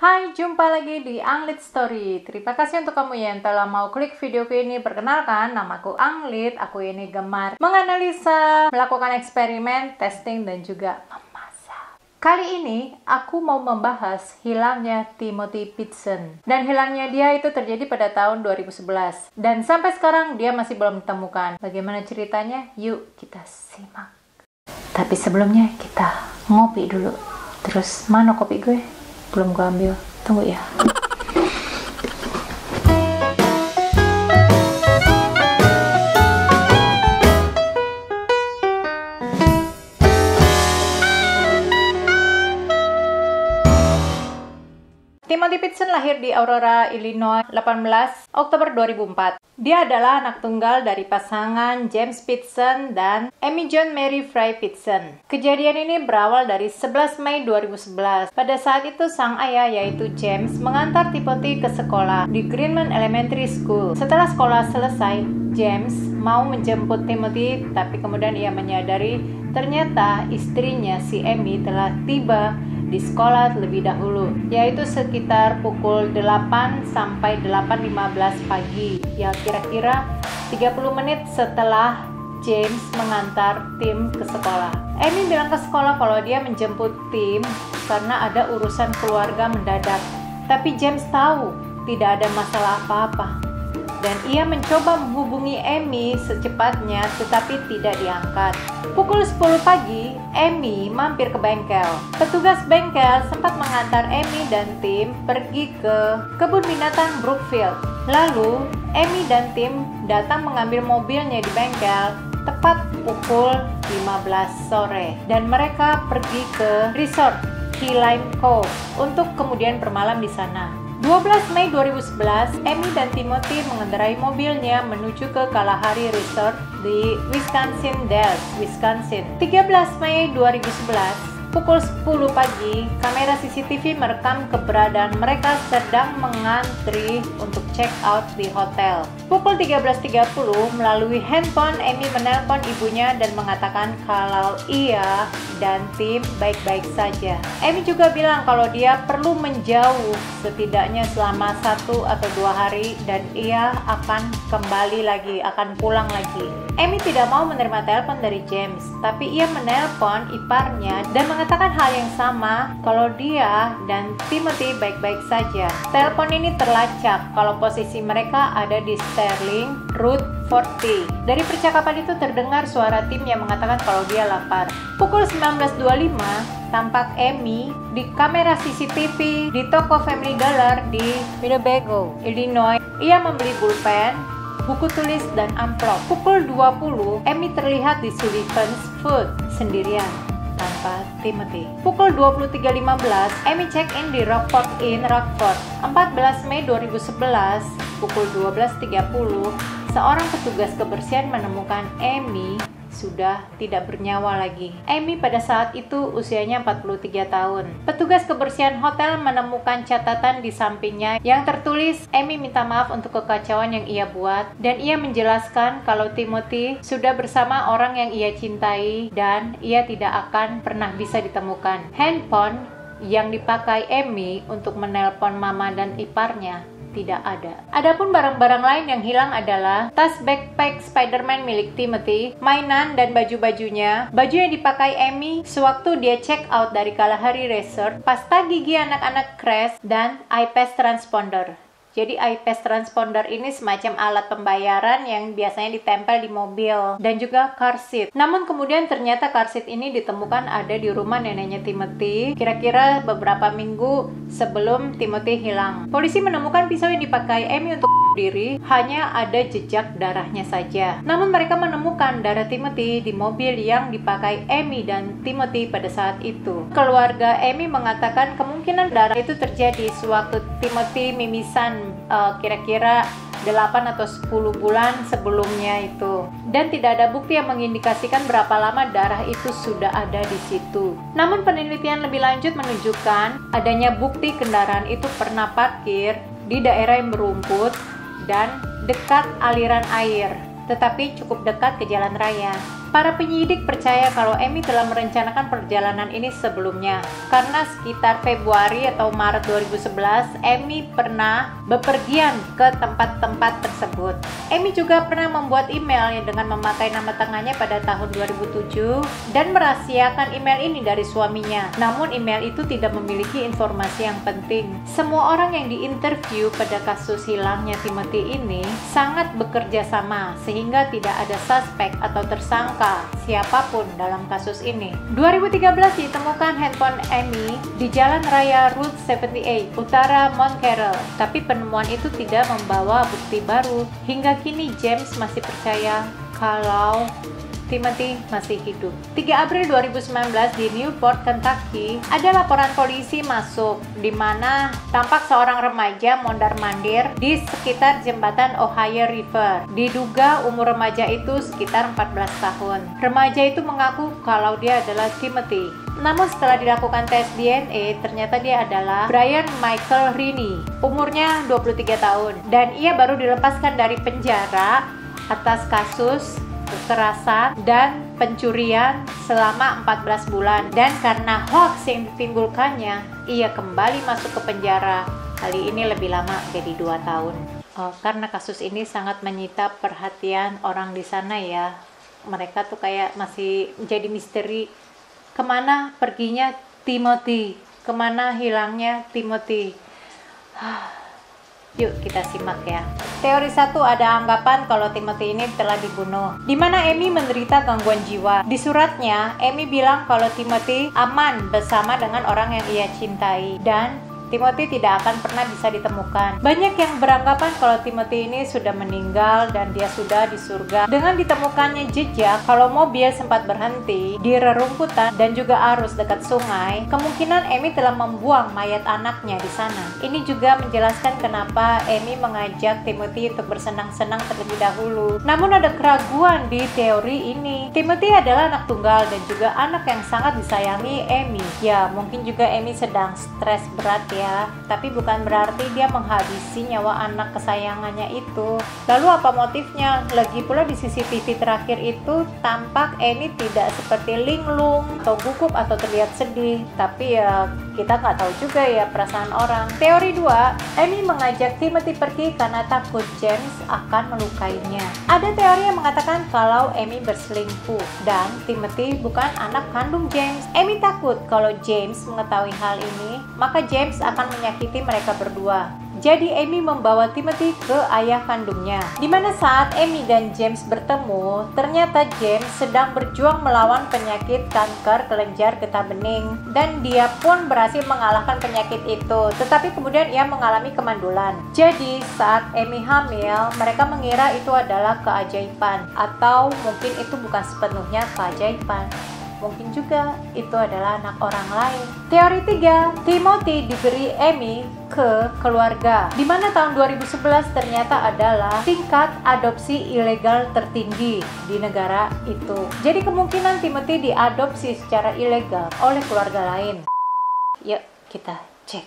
Hai, jumpa lagi di Anglit Story. Terima kasih untuk kamu yang telah mau klik videoku ini. Perkenalkan, namaku Anglit. Aku ini gemar menganalisa, melakukan eksperimen, testing, dan juga memasak. Kali ini, aku mau membahas hilangnya Timothy Pitson. Dan hilangnya dia itu terjadi pada tahun 2011. Dan sampai sekarang, dia masih belum ditemukan. Bagaimana ceritanya? Yuk, kita simak. Tapi sebelumnya, kita ngopi dulu. Terus, mana kopi gue? Belum gue ambil, tunggu ya. Timothy Pitson lahir di Aurora, Illinois, 18 Oktober 2004. Dia adalah anak tunggal dari pasangan James Pitson dan Amy John Mary Fry Pitson. Kejadian ini berawal dari 11 Mei 2011. Pada saat itu sang ayah yaitu James mengantar Timothy ke sekolah di Greenman Elementary School. Setelah sekolah selesai, James mau menjemput Timothy, tapi kemudian ia menyadari ternyata istrinya si Amy telah tiba di sekolah lebih dahulu, yaitu sekitar pukul 8 sampai 8.15 pagi, ya kira-kira 30 menit setelah James mengantar Tim ke sekolah. Amy bilang ke sekolah kalau dia menjemput Tim karena ada urusan keluarga mendadak, tapi James tahu tidak ada masalah apa-apa. Dan ia mencoba menghubungi Amy secepatnya tetapi tidak diangkat. Pukul 10 pagi, Amy mampir ke bengkel. Petugas bengkel sempat mengantar Amy dan Tim pergi ke kebun binatang Brookfield. Lalu, Amy dan Tim datang mengambil mobilnya di bengkel tepat pukul 15 sore. Dan mereka pergi ke resort Key Lime Cove untuk kemudian bermalam di sana. 12 Mei 2011, Amy dan Timothy mengendarai mobilnya menuju ke Kalahari Resort di Wisconsin Dells, Wisconsin. 13 Mei 2011, pukul 10 pagi, kamera CCTV merekam keberadaan mereka sedang mengantri untuk check out di hotel. Pukul 13.30, melalui handphone, Amy menelpon ibunya dan mengatakan kalau ia dan Tim baik-baik saja. Amy juga bilang kalau dia perlu menjauh setidaknya selama 1 atau 2 hari dan ia akan kembali lagi, akan pulang lagi. Amy tidak mau menerima telepon dari James, tapi ia menelpon iparnya dan mengatakan hal yang sama kalau dia dan Timothy baik-baik saja. Telepon ini terlacak kalau posisi mereka ada di Sterling Route 40. Dari percakapan itu terdengar suara Tim yang mengatakan kalau dia lapar. Pukul 19.25, tampak Amy di kamera CCTV di toko Family Dollar di Winnebago, Illinois. Ia membeli pulpen, buku tulis, dan amplop. Pukul 20, Amy terlihat di Sullivan's Food sendirian tanpa Timothy. Pukul 23.15, Amy check-in di Rockford Inn, Rockford. 14 Mei 2011, pukul 12.30, seorang petugas kebersihan menemukan Amy sudah tidak bernyawa lagi. Amy pada saat itu usianya 43 tahun. Petugas kebersihan hotel menemukan catatan di sampingnya yang tertulis, Amy minta maaf untuk kekacauan yang ia buat, dan ia menjelaskan kalau Timothy sudah bersama orang yang ia cintai dan ia tidak akan pernah bisa ditemukan. Handphone yang dipakai Amy untuk menelpon mama dan iparnya tidak ada. Adapun barang-barang lain yang hilang adalah tas backpack Spider-Man milik Timothy, mainan dan baju-bajunya, baju yang dipakai Amy sewaktu dia check out dari Kalahari Resort, pasta gigi anak-anak crash, dan iPass transponder. Jadi iPass transponder ini semacam alat pembayaran yang biasanya ditempel di mobil, dan juga car seat. Namun kemudian ternyata car seat ini ditemukan ada di rumah neneknya Timothy, kira-kira beberapa minggu sebelum Timothy hilang. Polisi menemukan pisau yang dipakai Amy untuk diri, hanya ada jejak darahnya saja. Namun mereka menemukan darah Timothy di mobil yang dipakai Amy dan Timothy pada saat itu. Keluarga Amy mengatakan kemungkinan darah itu terjadi sewaktu Timothy mimisan kira-kira 8 atau 10 bulan sebelumnya itu. Dan tidak ada bukti yang mengindikasikan berapa lama darah itu sudah ada di situ. Namun penelitian lebih lanjut menunjukkan adanya bukti kendaraan itu pernah parkir di daerah yang berumput dan dekat aliran air, tetapi cukup dekat ke jalan raya. Para penyidik percaya kalau Amy telah merencanakan perjalanan ini sebelumnya, karena sekitar Februari atau Maret 2011, Amy pernah bepergian ke tempat-tempat tersebut. Amy juga pernah membuat email dengan memakai nama tengahnya pada tahun 2007 dan merahasiakan email ini dari suaminya. Namun email itu tidak memiliki informasi yang penting. Semua orang yang diinterview pada kasus hilangnya Timothy ini sangat bekerja sama sehingga tidak ada suspek atau tersangka siapapun dalam kasus ini. 2013 ditemukan handphone Amy di Jalan Raya Route 78, utara Mount Carroll. Tapi penemuan itu tidak membawa bukti baru. Hingga kini James masih percaya kalau Timothy masih hidup. 3 April 2019 di Newport, Kentucky, ada laporan polisi masuk di mana tampak seorang remaja mondar-mandir di sekitar jembatan Ohio River. Diduga umur remaja itu sekitar 14 tahun. Remaja itu mengaku kalau dia adalah Timothy. Namun setelah dilakukan tes DNA, ternyata dia adalah Brian Michael Rini. Umurnya 23 tahun dan ia baru dilepaskan dari penjara atas kasus kekerasan dan pencurian selama 14 bulan, dan karena hoax yang ditimbulkannya ia kembali masuk ke penjara, kali ini lebih lama jadi 2 tahun. Karena kasus ini sangat menyita perhatian orang di sana ya, mereka tuh kayak masih jadi misteri, kemana perginya Timothy, kemana hilangnya Timothy. Yuk kita simak ya. Teori 1, ada anggapan kalau Timothy ini telah dibunuh, di mana Amy menderita gangguan jiwa. Di suratnya, Amy bilang kalau Timothy aman bersama dengan orang yang ia cintai dan Timothy tidak akan pernah bisa ditemukan. Banyak yang beranggapan kalau Timothy ini sudah meninggal dan dia sudah di surga. Dengan ditemukannya jejak kalau mobil sempat berhenti di rerumputan dan juga arus dekat sungai, kemungkinan Amy telah membuang mayat anaknya di sana. Ini juga menjelaskan kenapa Amy mengajak Timothy untuk bersenang-senang terlebih dahulu. Namun ada keraguan di teori ini. Timothy adalah anak tunggal dan juga anak yang sangat disayangi Amy. Ya, mungkin juga Amy sedang stres berat ya, tapi bukan berarti dia menghabisi nyawa anak kesayangannya itu. Lalu apa motifnya? Lagi pula di CCTV terakhir itu tampak Amy tidak seperti linglung atau gugup atau terlihat sedih, tapi ya kita nggak tahu juga ya perasaan orang. Teori 2, Amy mengajak Timothy pergi karena takut James akan melukainya. Ada teori yang mengatakan kalau Amy berselingkuh dan Timothy bukan anak kandung James. Amy takut kalau James mengetahui hal ini, maka James akan menyakiti mereka berdua. Jadi Amy membawa Timothy ke ayah kandungnya, di mana saat Amy dan James bertemu, ternyata James sedang berjuang melawan penyakit kanker kelenjar getah bening dan dia pun berhasil mengalahkan penyakit itu, tetapi kemudian ia mengalami kemandulan. Jadi saat Amy hamil, mereka mengira itu adalah keajaiban, atau mungkin itu bukan sepenuhnya keajaiban. Mungkin juga itu adalah anak orang lain. Teori 3, Timothy diberi Amy ke keluarga, di mana tahun 2011 ternyata adalah tingkat adopsi ilegal tertinggi di negara itu. Jadi kemungkinan Timothy diadopsi secara ilegal oleh keluarga lain. Yuk kita cek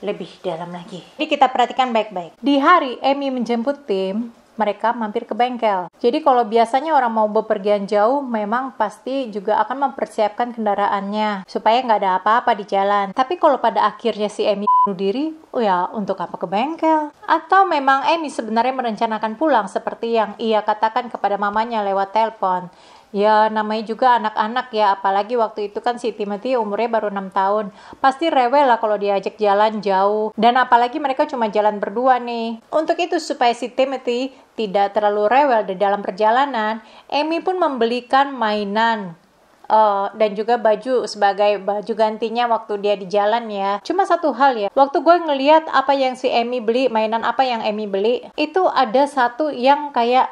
lebih dalam lagi. Jadi kita perhatikan baik-baik. Di hari Amy menjemput Tim, mereka mampir ke bengkel. Jadi kalau biasanya orang mau bepergian jauh, memang pasti juga akan mempersiapkan kendaraannya supaya nggak ada apa-apa di jalan. Tapi kalau pada akhirnya si Amy bunuh diri, ya untuk apa ke bengkel? Atau memang Amy sebenarnya merencanakan pulang seperti yang ia katakan kepada mamanya lewat telepon. Ya namanya juga anak-anak ya, apalagi waktu itu kan si Timothy umurnya baru 6 tahun. Pasti rewel lah kalau diajak jalan jauh. Dan apalagi mereka cuma jalan berdua nih. Untuk itu supaya si Timothy tidak terlalu rewel di dalam perjalanan, Amy pun membelikan mainan dan juga baju sebagai baju gantinya waktu dia di jalan ya. Cuma satu hal ya, waktu gue ngeliat apa yang si Amy beli, mainan apa yang Amy beli, itu ada satu yang kayak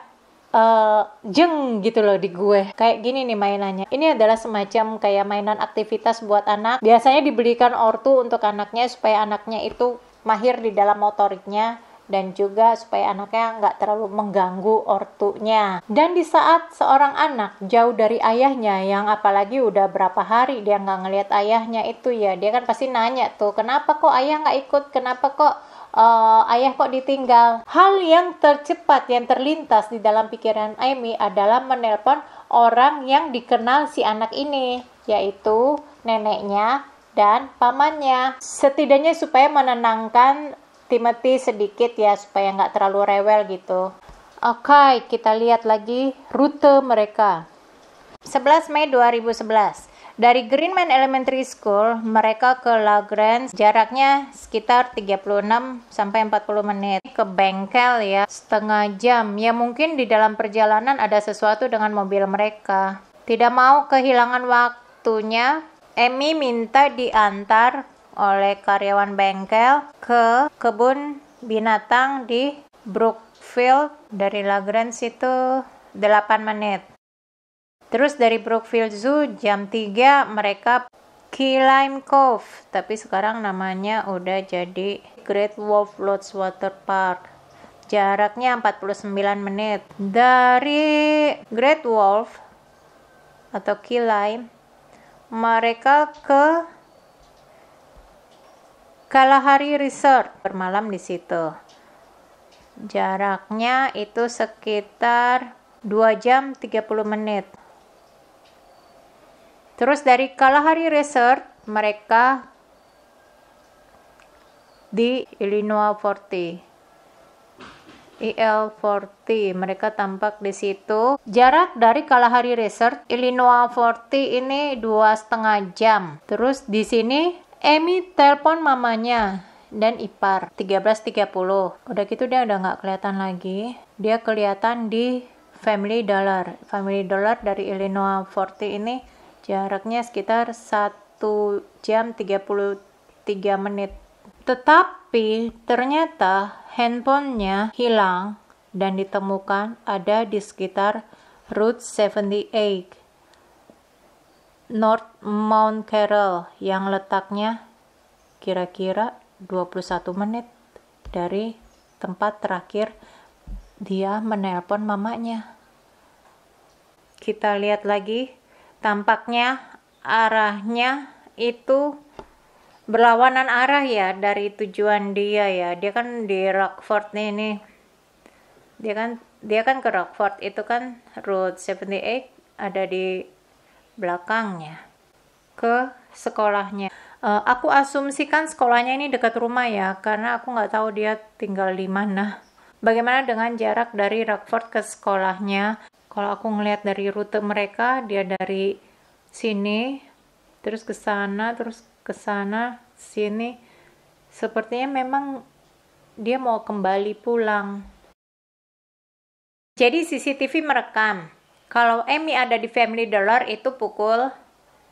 jeng gitu loh di gue. Kayak gini nih mainannya. Ini adalah semacam kayak mainan aktivitas buat anak. Biasanya dibelikan ortu untuk anaknya supaya anaknya itu mahir di dalam motoriknya dan juga supaya anaknya nggak terlalu mengganggu ortunya. Dan di saat seorang anak jauh dari ayahnya, yang apalagi udah berapa hari dia nggak ngelihat ayahnya itu ya, dia kan pasti nanya tuh, kenapa kok ayah nggak ikut? Kenapa kok ayah kok ditinggal? Hal yang tercepat yang terlintas di dalam pikiran Amy adalah menelpon orang yang dikenal si anak ini, yaitu neneknya dan pamannya. Setidaknya supaya menenangkan Timothy sedikit ya, supaya nggak terlalu rewel gitu. Oke, kita lihat lagi rute mereka. 11 Mei 2011. Dari Greenman Elementary School, mereka ke La Grange, jaraknya sekitar 36 sampai 40 menit. Ke bengkel ya, setengah jam. Ya mungkin di dalam perjalanan ada sesuatu dengan mobil mereka. Tidak mau kehilangan waktunya, Amy minta diantar oleh karyawan bengkel ke kebun binatang di Brookfield. Dari La Grange itu 8 menit. Terus dari Brookfield Zoo jam 3 mereka Key Lime Cove, tapi sekarang namanya udah jadi Great Wolf Lodge Water Park. Jaraknya 49 menit. Dari Great Wolf atau Key Lime mereka ke Kalahari Resort, bermalam di situ. Jaraknya itu sekitar 2 jam 30 menit. Terus dari Kalahari Resort mereka di Illinois 40. IL40 mereka tampak di situ. Jarak dari Kalahari Resort Illinois 40 ini 2,5 jam. Terus di sini Amy telepon mamanya dan ipar 13.30. Udah gitu dia udah nggak kelihatan lagi. Dia kelihatan di Family Dollar. Family Dollar dari Illinois 40 ini jaraknya sekitar 1 jam 33 menit. Tetapi ternyata handphonenya hilang dan ditemukan ada di sekitar Route 78 North Mount Carroll yang letaknya kira-kira 21 menit dari tempat terakhir dia menelpon mamanya. Kita lihat lagi. Tampaknya arahnya itu berlawanan arah ya dari tujuan dia ya. Dia kan di Rockford nih. Dia kan ke Rockford, itu kan Route 78 ada di belakangnya ke sekolahnya. Aku asumsikan sekolahnya ini dekat rumah ya, karena aku nggak tahu dia tinggal di mana. Bagaimana dengan jarak dari Rockford ke sekolahnya? Kalau aku ngelihat dari rute mereka, dia dari sini, terus ke sana, sini. Sepertinya memang dia mau kembali pulang. Jadi CCTV merekam. Kalau Amy ada di Family Dollar itu pukul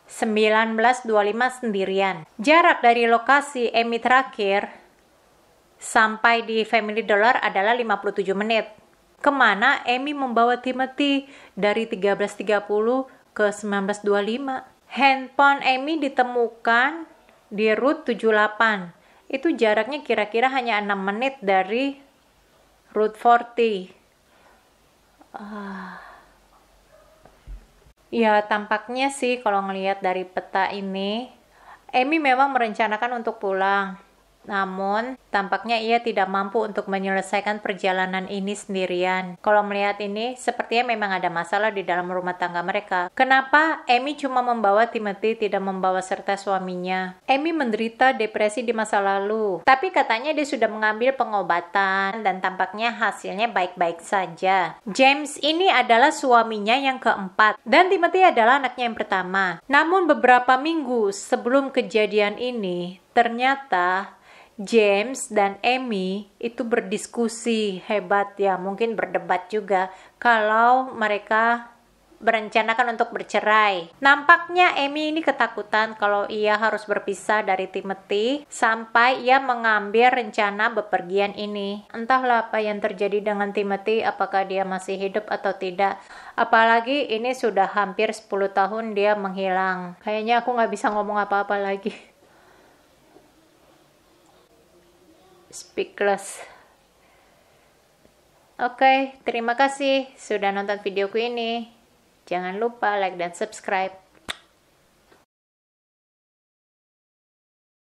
19.25 sendirian. Jarak dari lokasi Amy terakhir sampai di Family Dollar adalah 57 menit. Kemana Amy membawa Timothy dari 13.30 ke 19.25. Handphone Amy ditemukan di Route 78. Itu jaraknya kira-kira hanya 6 menit dari Route 40. Ya, tampaknya sih kalau ngelihat dari peta ini, Amy memang merencanakan untuk pulang. Namun, tampaknya ia tidak mampu untuk menyelesaikan perjalanan ini sendirian. Kalau melihat ini, sepertinya memang ada masalah di dalam rumah tangga mereka. Kenapa Amy cuma membawa Timothy, tidak membawa serta suaminya? Amy menderita depresi di masa lalu. Tapi katanya dia sudah mengambil pengobatan dan tampaknya hasilnya baik-baik saja. James ini adalah suaminya yang keempat dan Timothy adalah anaknya yang pertama. Namun beberapa minggu sebelum kejadian ini, ternyata James dan Amy itu berdiskusi hebat ya, mungkin berdebat juga kalau mereka berencanakan untuk bercerai. Nampaknya Amy ini ketakutan kalau ia harus berpisah dari Timothy sampai ia mengambil rencana bepergian ini. Entahlah apa yang terjadi dengan Timothy, apakah dia masih hidup atau tidak. Apalagi ini sudah hampir 10 tahun dia menghilang. Kayaknya aku nggak bisa ngomong apa-apa lagi. Speechless. Oke, terima kasih sudah nonton videoku ini. Jangan lupa like dan subscribe.